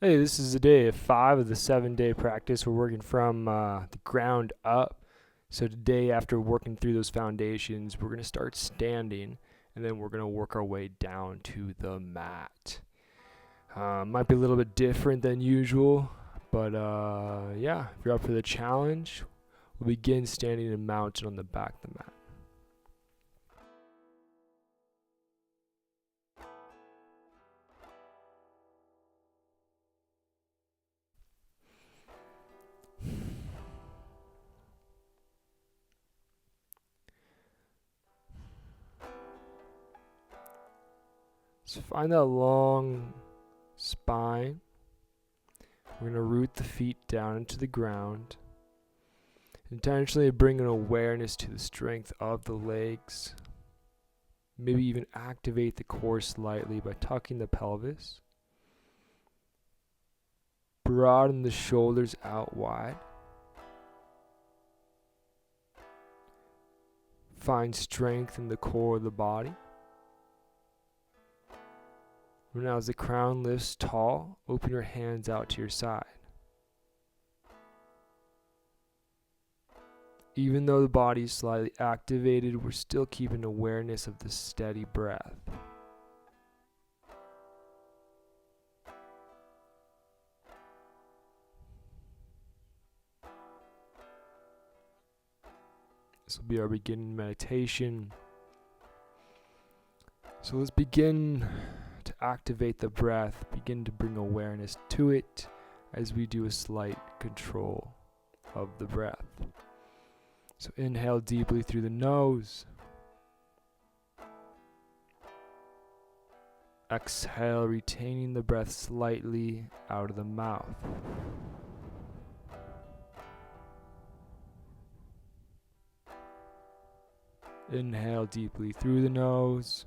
Hey, this is day 5 of the 7-day practice. We're working from the ground up. So today, after working through those foundations, we're going to start standing, and then we're going to work our way down to the mat. Might be a little bit different than usual, but yeah, if you're up for the challenge, we'll begin standing and mounted on the back of the mat. So find that long spine. We're going to root the feet down into the ground. Intentionally bring an awareness to the strength of the legs. Maybe even activate the core slightly by tucking the pelvis. Broaden the shoulders out wide. Find strength in the core of the body. Now as the crown lifts tall, open your hands out to your side. Even though the body is slightly activated, we're still keeping awareness of the steady breath. This will be our beginning meditation. So let's begin to activate the breath, begin to bring awareness to it as we do a slight control of the breath. So inhale deeply through the nose. Exhale, retaining the breath slightly out of the mouth. Inhale deeply through the nose.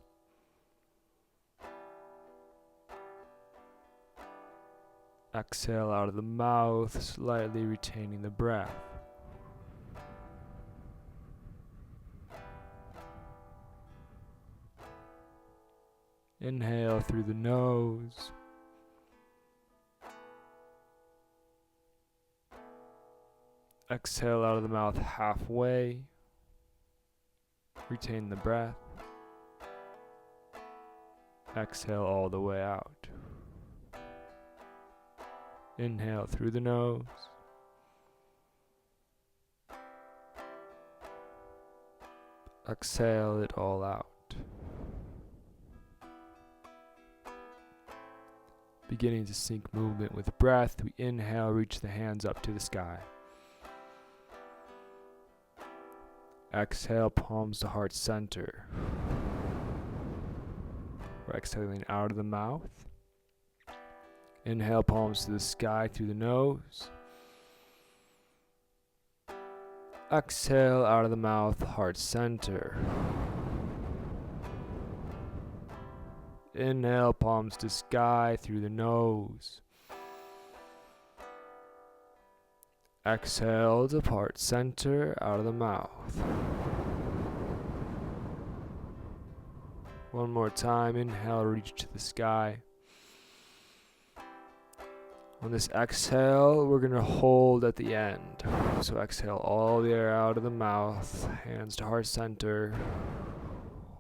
Exhale out of the mouth, slightly retaining the breath. Inhale through the nose. Exhale out of the mouth halfway. Retain the breath. Exhale all the way out. Inhale through the nose. Exhale it all out. Beginning to sync movement with breath, we inhale, reach the hands up to the sky. Exhale, palms to heart center. We're exhaling out of the mouth. Inhale, palms to the sky through the nose. Exhale out of the mouth, heart center. Inhale, palms to sky through the nose. Exhale to heart center out of the mouth. One more time, inhale, reach to the sky. On this exhale, we're going to hold at the end. So exhale all the air out of the mouth, hands to heart center.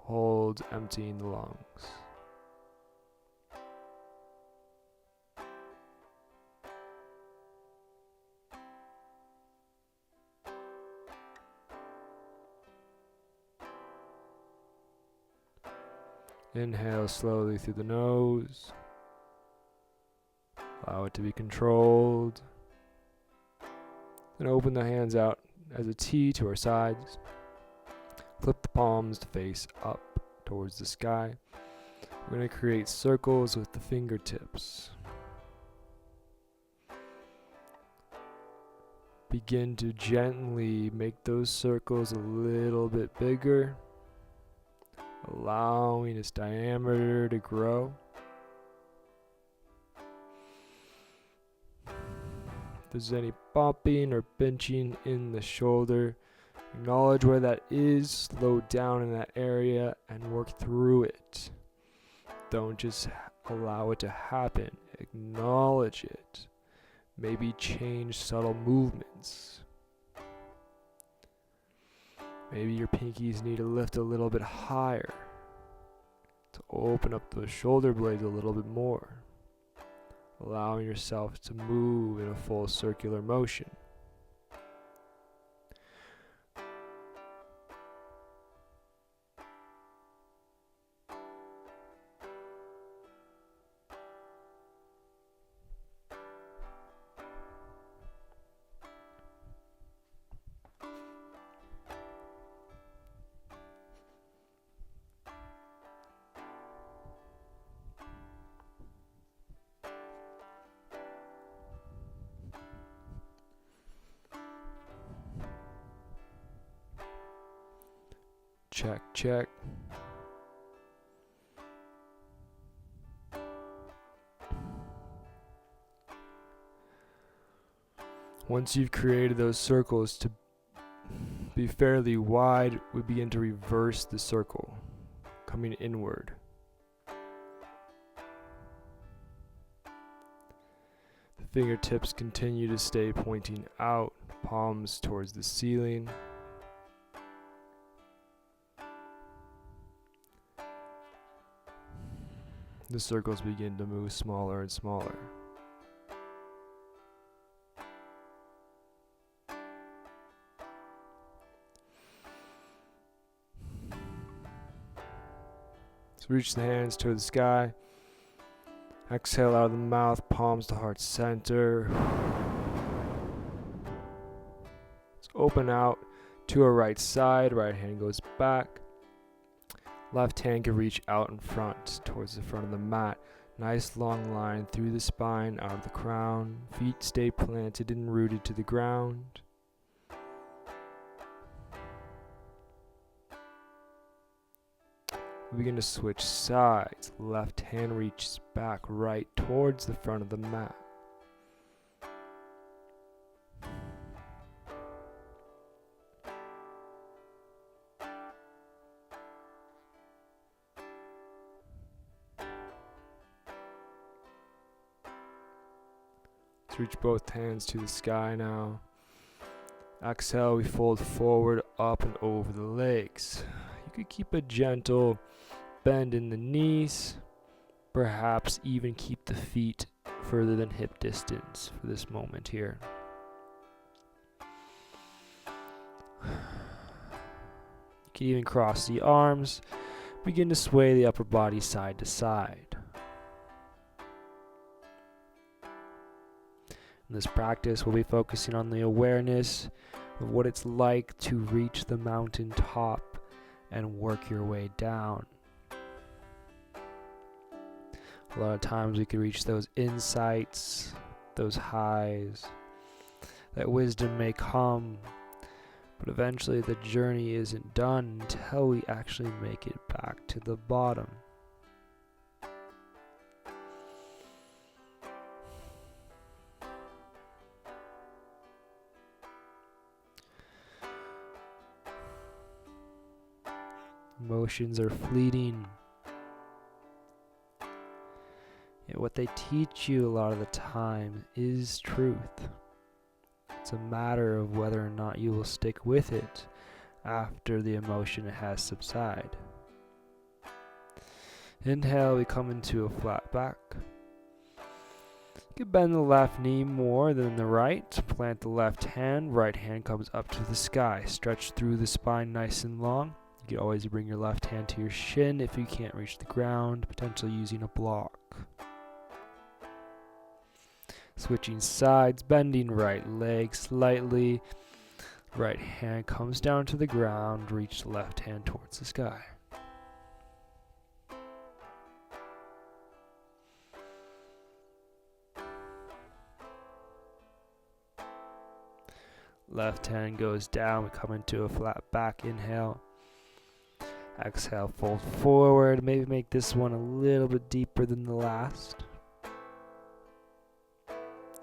Hold, emptying the lungs. Inhale slowly through the nose. Allow it to be controlled. Then open the hands out as a T to our sides. Flip the palms to face up towards the sky. We're going to create circles with the fingertips. Begin to gently make those circles a little bit bigger, allowing its diameter to grow. If there's any bumping or pinching in the shoulder, acknowledge where that is, slow down in that area, and work through it. Don't just allow it to happen. Acknowledge it. Maybe change subtle movements. Maybe your pinkies need to lift a little bit higher to open up those shoulder blades a little bit more, allowing yourself to move in a full circular motion. Check, check. Once you've created those circles to be fairly wide, we begin to reverse the circle, coming inward. The fingertips continue to stay pointing out, palms towards the ceiling. The circles begin to move smaller and smaller. So reach the hands toward the sky. Exhale out of the mouth, palms to heart center. Let's open out to our right side. Right hand goes back. Left hand can reach out in front towards the front of the mat. Nice long line through the spine, out of the crown. Feet stay planted and rooted to the ground. We begin to switch sides. Left hand reaches back right towards the front of the mat. Let's reach both hands to the sky now. Exhale, we fold forward, up and over the legs. You could keep a gentle bend in the knees, perhaps even keep the feet further than hip distance for this moment here. You can even cross the arms, begin to sway the upper body side to side. In this practice, we'll be focusing on the awareness of what it's like to reach the mountain top and work your way down. A lot of times we can reach those insights, those highs. That wisdom may come, but eventually the journey isn't done until we actually make it back to the bottom. Emotions are fleeting. Yet what they teach you a lot of the time is truth. It's a matter of whether or not you will stick with it after the emotion has subsided. Inhale, we come into a flat back. You can bend the left knee more than the right. Plant the left hand. Right hand comes up to the sky. Stretch through the spine nice and long. You can always bring your left hand to your shin if you can't reach the ground, potentially using a block. Switching sides, bending right leg slightly. Right hand comes down to the ground, reach the left hand towards the sky. Left hand goes down, we come into a flat back, inhale. Exhale, fold forward. Maybe make this one a little bit deeper than the last.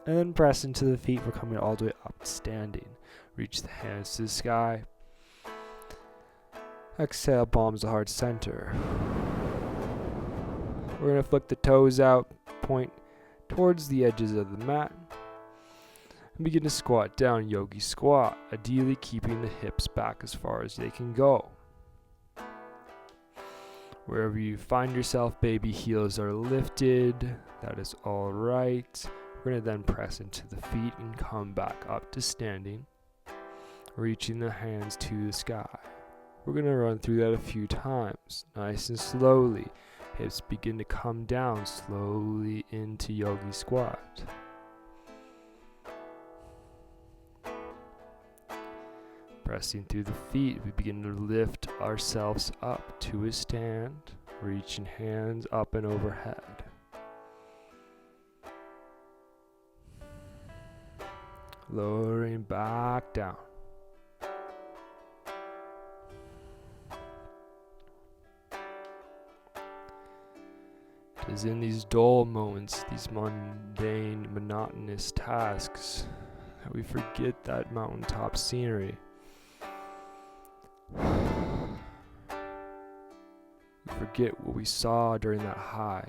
And then press into the feet. We're coming all the way up, standing. Reach the hands to the sky. Exhale, palms to heart center. We're going to flick the toes out, point towards the edges of the mat. And begin to squat down, yogi squat, ideally keeping the hips back as far as they can go. Wherever you find yourself, baby heels are lifted. That is all right. We're going to then press into the feet and come back up to standing, reaching the hands to the sky. We're going to run through that a few times, nice and slowly. Hips begin to come down slowly into yogi squat. Pressing through the feet, we begin to lift ourselves up to a stand, reaching hands up and overhead. Lowering back down. It is in these dull moments, these mundane, monotonous tasks, that we forget that mountaintop scenery. We forget what we saw during that high.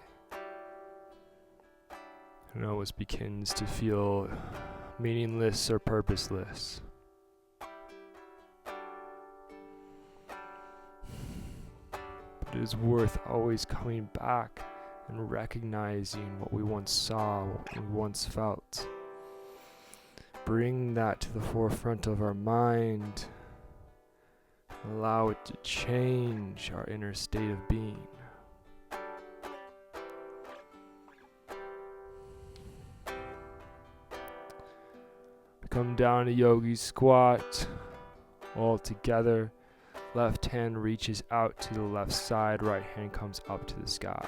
And it always begins to feel meaningless or purposeless. But it is worth always coming back and recognizing what we once saw, what we once felt. Bring that to the forefront of our mind. Allow it to change our inner state of being. Come down to yogi squat, all together. Left hand reaches out to the left side, right hand comes up to the sky.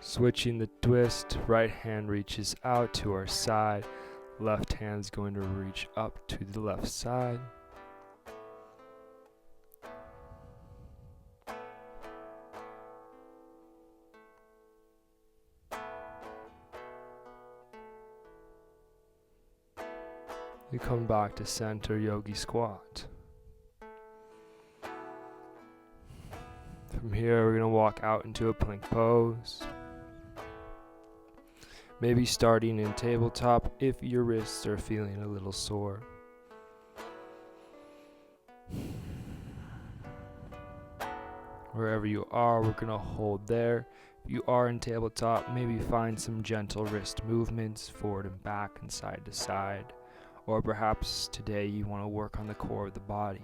Switching the twist, right hand reaches out to our side, left hand's going to reach up to the left side. We come back to center yogi squat. From here, we're going to walk out into a plank pose. Maybe starting in tabletop if your wrists are feeling a little sore. Wherever you are, we're going to hold there. If you are in tabletop, maybe find some gentle wrist movements forward and back and side to side. Or perhaps today you want to work on the core of the body.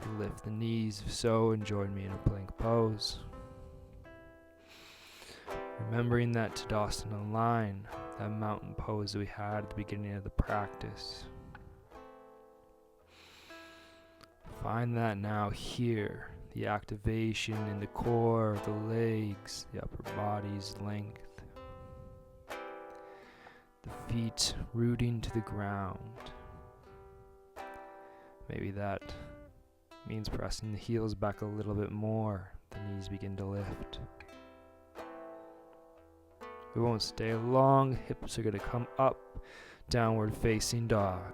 You lift the knees, if so, and join me in a plank pose. Remembering that Tadasana line, that mountain pose that we had at the beginning of the practice. Find that now here, the activation in the core, the legs, the upper body's length. The feet rooting to the ground. Maybe that means pressing the heels back a little bit more. The knees begin to lift. We won't stay long. Hips are going to come up. Downward facing dog.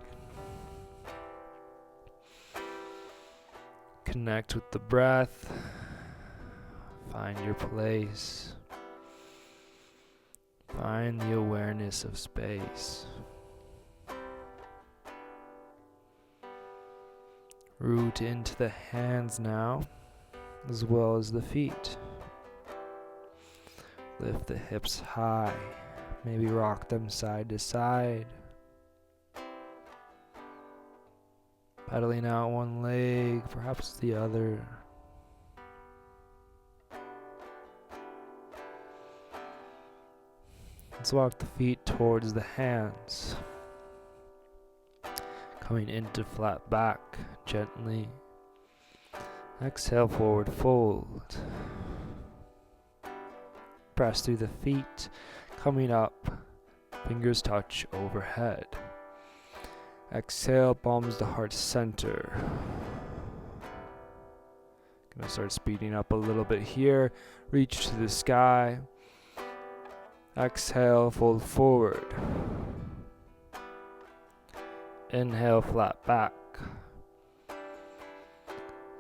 Connect with the breath. Find your place. Find the awareness of space. Root into the hands now, as well as the feet. Lift the hips high. Maybe rock them side to side. Pedaling out one leg, perhaps the other. Let's walk the feet towards the hands. Coming into flat back gently. Exhale, forward fold. Press through the feet, coming up, fingers touch overhead. Exhale, palms to heart center. Gonna start speeding up a little bit here. Reach to the sky. Exhale, fold forward. Inhale, flat back.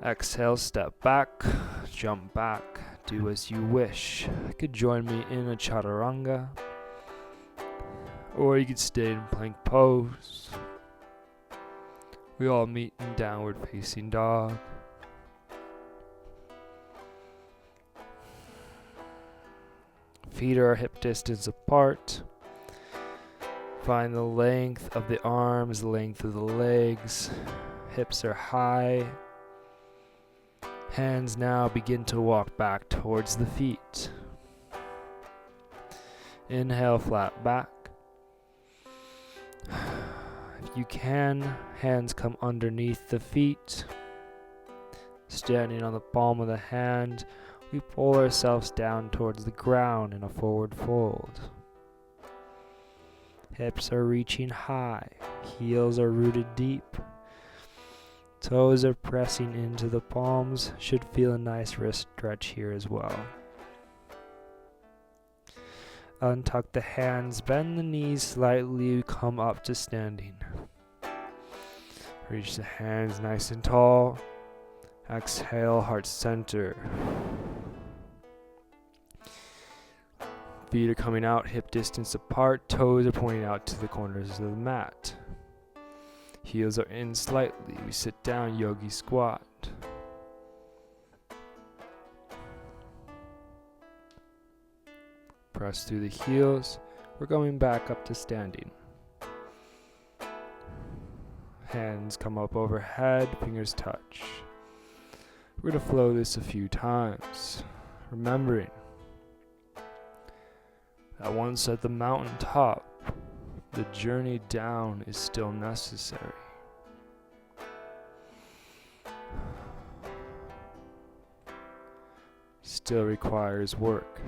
Exhale, step back, jump back, do as you wish. You could join me in a chaturanga, or you could stay in plank pose. We all meet in downward facing dog. Feet are hip distance apart. Find the length of the arms, the length of the legs. Hips are high. Hands now begin to walk back towards the feet. Inhale, flat back. If you can, hands come underneath the feet. Standing on the palm of the hand, we pull ourselves down towards the ground in a forward fold. Hips are reaching high, heels are rooted deep. Toes are pressing into the palms, should feel a nice wrist stretch here as well. Untuck the hands, bend the knees slightly, come up to standing. Reach the hands nice and tall. Exhale, heart center. Feet are coming out, hip distance apart, toes are pointing out to the corners of the mat. Heels are in slightly, we sit down, yogi squat. Press through the heels, we're going back up to standing. Hands come up overhead, fingers touch. We're going to flow this a few times, remembering that once at the mountaintop, the journey down is still necessary. Still requires work.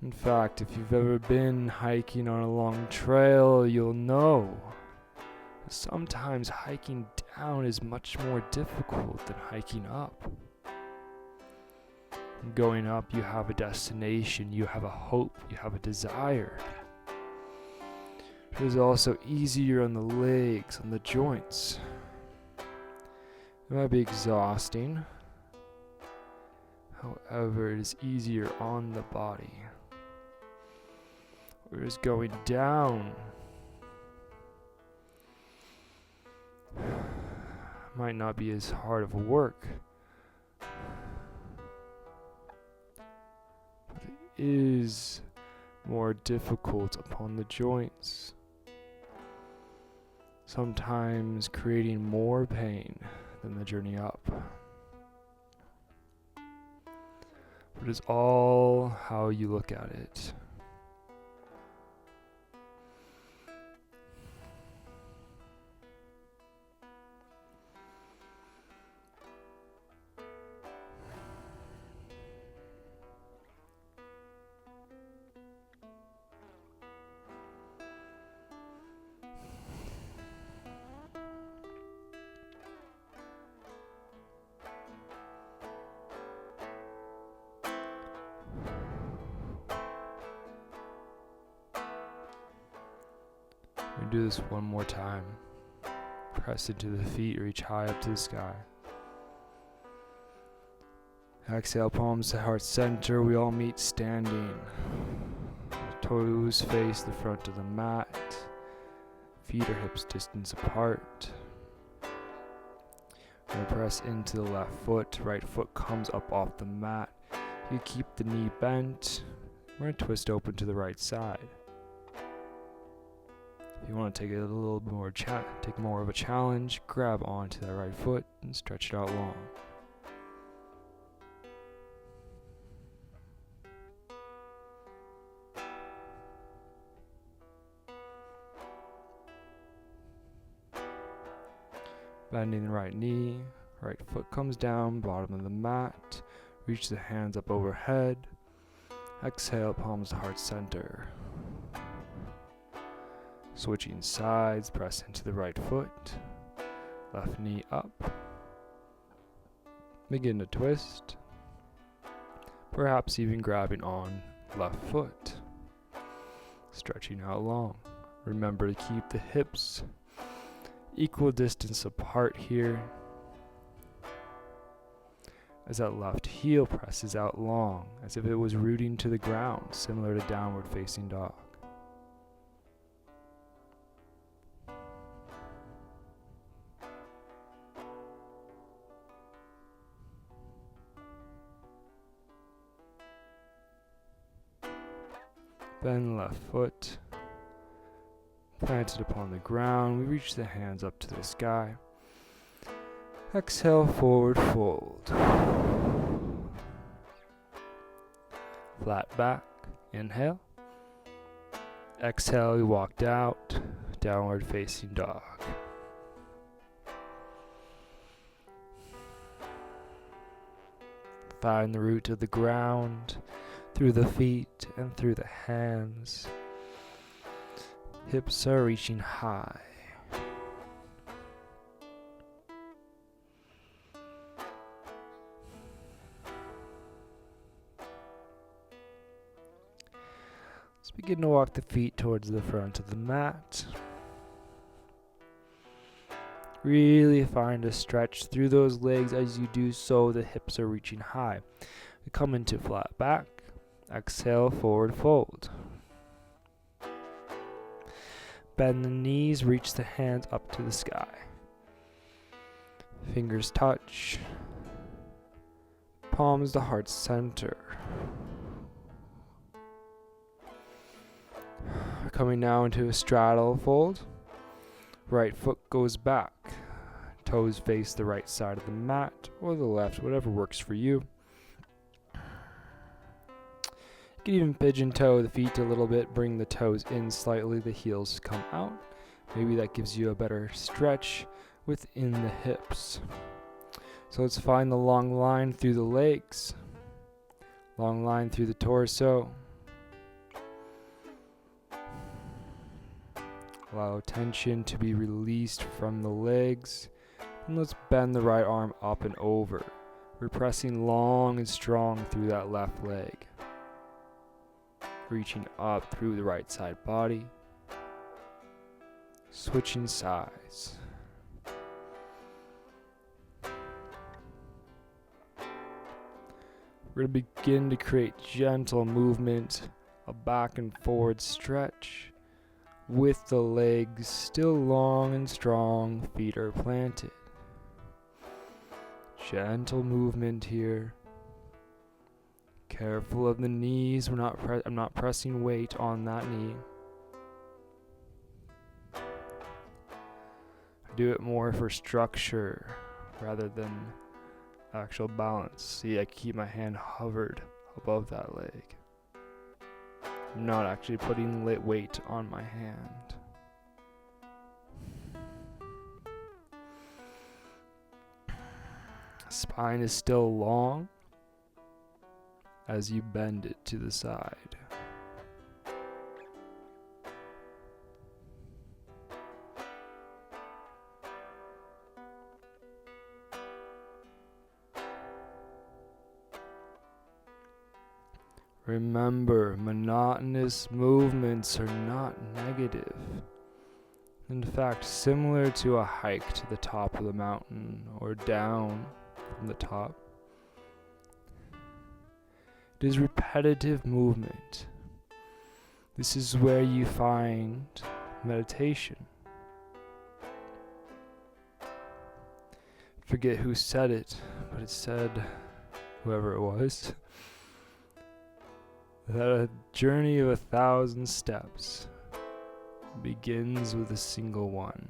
In fact, if you've ever been hiking on a long trail, you'll know that sometimes hiking down is much more difficult than hiking up. Going up, you have a destination, you have a hope, you have a desire. It is also easier on the legs, on the joints. It might be exhausting. However, it is easier on the body. Whereas going down might not be as hard of work. But it is more difficult upon the joints. Sometimes creating more pain than the journey up. But it's all how you look at it. We do this one more time. Press into the feet, reach high up to the sky. Exhale, palms to heart center. We all meet standing. Toes face the front of the mat. Feet are hips distance apart. We're going to press into the left foot. Right foot comes up off the mat. You keep the knee bent. We're going to twist open to the right side. If you want to take it a little bit more, take more of a challenge, grab onto that right foot and stretch it out long. Bending the right knee, right foot comes down, bottom of the mat. Reach the hands up overhead. Exhale, palms to heart center. Switching sides, press into the right foot. Left knee up. Begin to twist. Perhaps even grabbing on left foot. Stretching out long. Remember to keep the hips equal distance apart here. as that left heel presses out long, as if it was rooting to the ground, similar to downward facing dog. Bend left foot, planted upon the ground. We reach the hands up to the sky. Exhale, forward fold. Flat back, inhale. Exhale, we walked out, downward facing dog. Find the root of the ground through the feet and through the hands. Hips are reaching high. Let's begin to walk the feet towards the front of the mat. Really find a stretch through those legs. As you do so, the hips are reaching high. We come into flat back. Exhale, forward fold. Bend the knees, reach the hands up to the sky. Fingers touch. Palms to heart center. Coming now into a straddle fold. Right foot goes back. Toes face the right side of the mat or the left, whatever works for you. You can even pigeon toe the feet a little bit, bring the toes in slightly, the heels come out. Maybe that gives you a better stretch within the hips. So let's find the long line through the legs, long line through the torso. Allow tension to be released from the legs. And let's bend the right arm up and over. We're pressing long and strong through that left leg. Reaching up through the right side body. Switching sides. We're going to begin to create gentle movement, a back and forward stretch. With the legs still long and strong, feet are planted. Gentle movement here. Careful of the knees. I'm not pressing weight on that knee. I do it more for structure rather than actual balance. See, I keep my hand hovered above that leg. I'm not actually putting weight on my hand. Spine is still long as you bend it to the side. Remember, monotonous movements are not negative. In fact, similar to a hike to the top of the mountain or down from the top, it is repetitive movement. This is where you find meditation. Forget who said it, but it said, whoever it was, that a journey of 1,000 steps begins with a single one.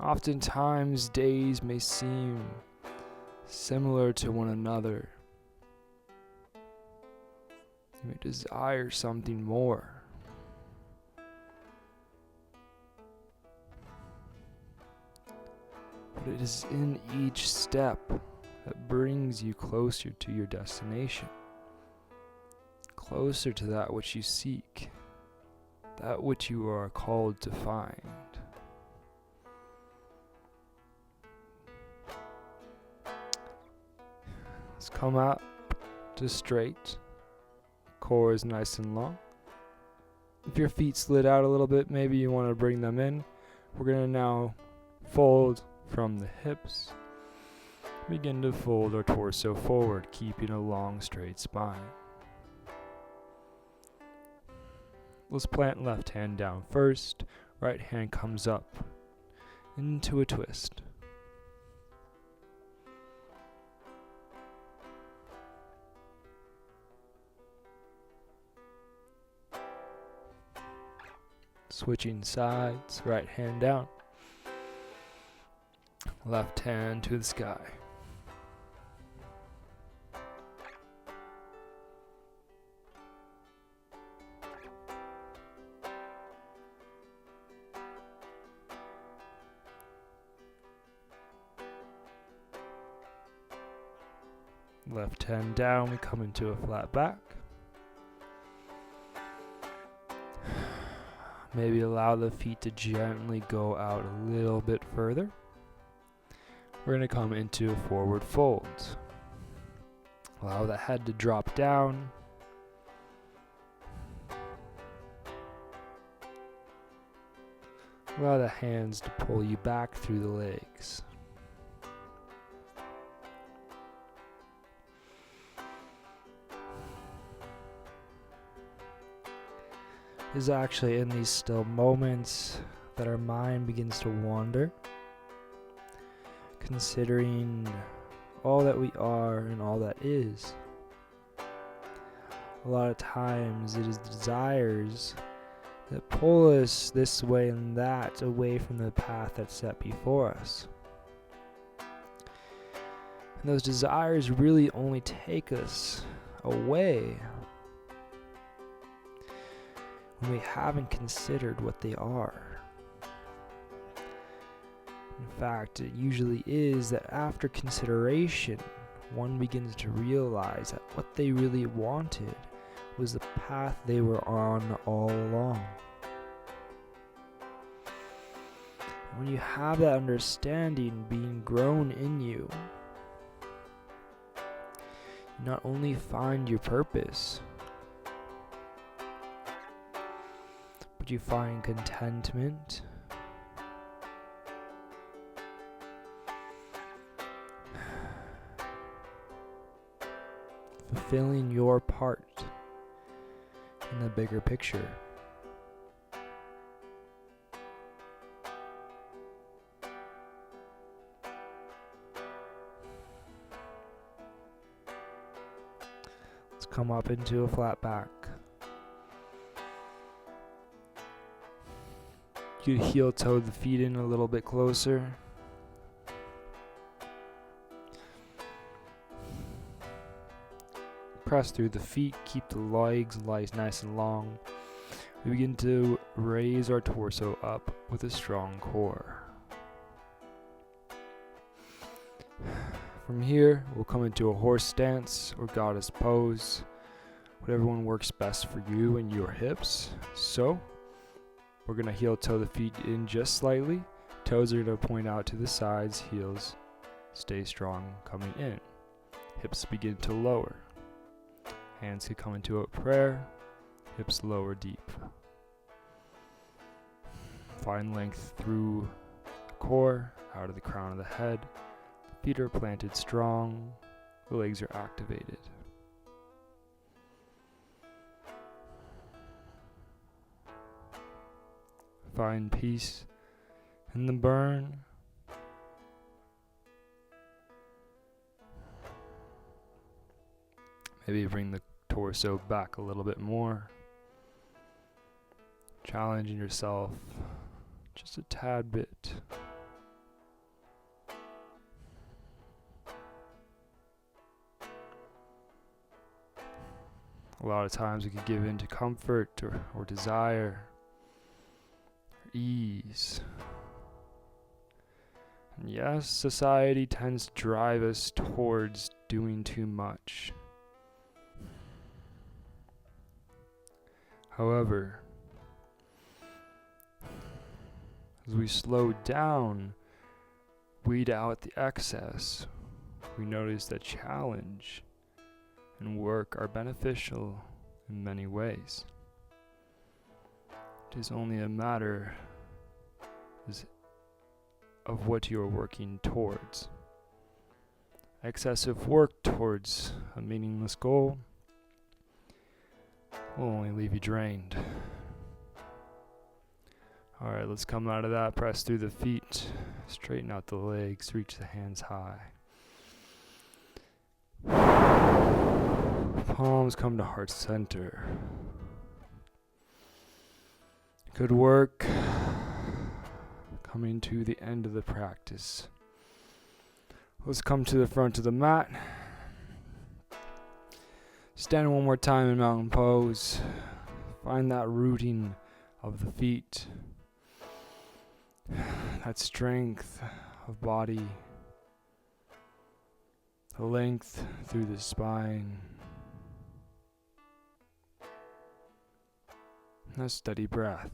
Oftentimes, days may seem similar to one another. You may desire something more. But it is in each step that brings you closer to your destination, closer to that which you seek, that which you are called to find. Let's come up to straight. Core is nice and long. If your feet slid out a little bit, maybe you want to bring them in. We're going to now fold from the hips. Begin to fold our torso forward, keeping a long, straight spine. Let's plant left hand down first. Right hand comes up into a twist. Switching sides, right hand down. Left hand to the sky. Left hand down, we come into a flat back. Maybe allow the feet to gently go out a little bit further. We're going to come into a forward fold. Allow the head to drop down. Allow the hands to pull you back through the legs. It's actually in these still moments that our mind begins to wander, considering all that we are and all that is. A lot of times it is desires that pull us this way and that away from the path that's set before us. And those desires really only take us away when we haven't considered what they are. In fact, it usually is that after consideration, one begins to realize that what they really wanted was the path they were on all along. When you have that understanding being grown in you, you not only find your purpose, but you find contentment, fulfilling your part in the bigger picture. Let's come up into a flat back. You heel toe the feet in a little bit closer. Press through the feet, keep the legs nice and long. We begin to raise our torso up with a strong core. From here, we'll come into a horse stance or goddess pose, whatever one works best for you and your hips. So, we're going to heel toe the feet in just slightly. Toes are going to point out to the sides, heels stay strong coming in. Hips begin to lower. Hands can come into a prayer, hips lower deep. Find length through the core, out of the crown of the head. Feet are planted strong, the legs are activated. Find peace in the burn. Maybe bring the torso back a little bit more. Challenging yourself just a tad bit. A lot of times we could give in to comfort or desire, or ease. And yes, society tends to drive us towards doing too much. However, as we slow down, weed out the excess, we notice that challenge and work are beneficial in many ways. It is only a matter of what you are working towards. Excessive work towards a meaningless goal will only leave you drained. Alright, let's come out of that. Press through the feet. Straighten out the legs. Reach the hands high. Palms come to heart center. Good work. Coming to the end of the practice. Let's come to the front of the mat. Stand one more time in mountain pose. Find that rooting of the feet. That strength of body. The length through the spine. And a steady breath.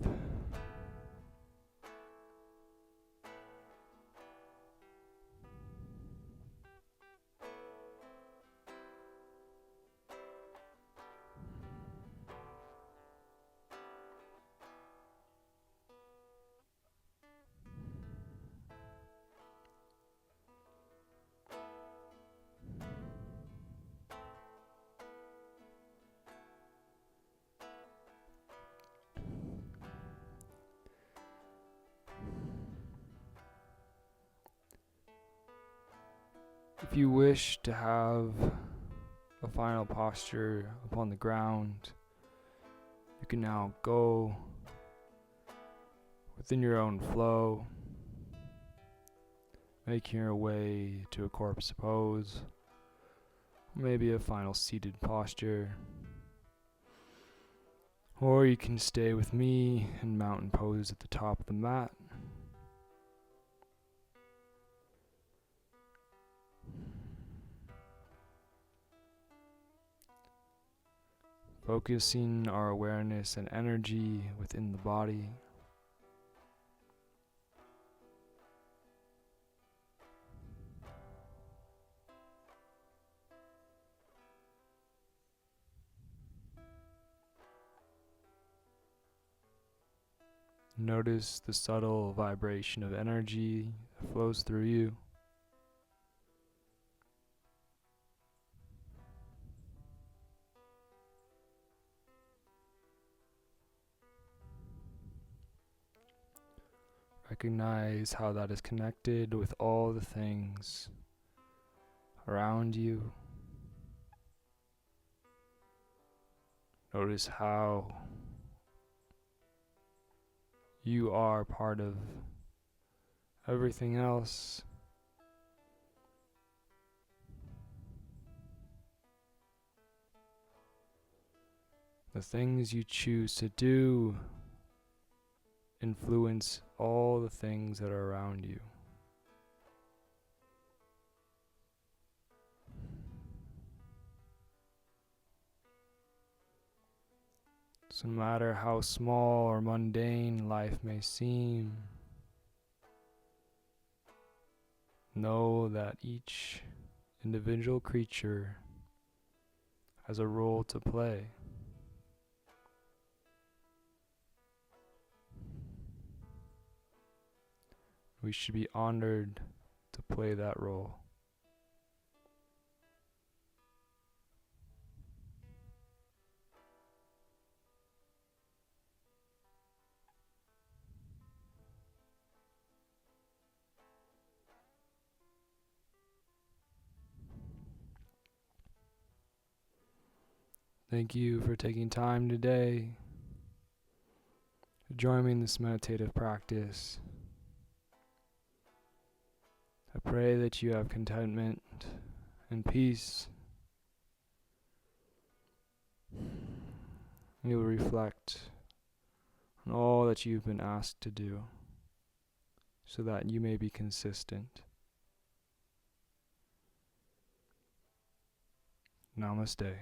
If you wish to have a final posture upon the ground, you can now go within your own flow, making your way to a corpse pose, or maybe a final seated posture. Or you can stay with me in mountain pose at the top of the mat. Focusing our awareness and energy within the body. Notice the subtle vibration of energy that flows through you. Recognize how that is connected with all the things around you. Notice how you are part of everything else. The things you choose to do influence all the things that are around you. So no matter how small or mundane life may seem, know that each individual creature has a role to play. We should be honored to play that role. Thank you for taking time today to join me in this meditative practice. I pray that you have contentment and peace. You'll reflect on all that you've been asked to do so that you may be consistent. Namaste.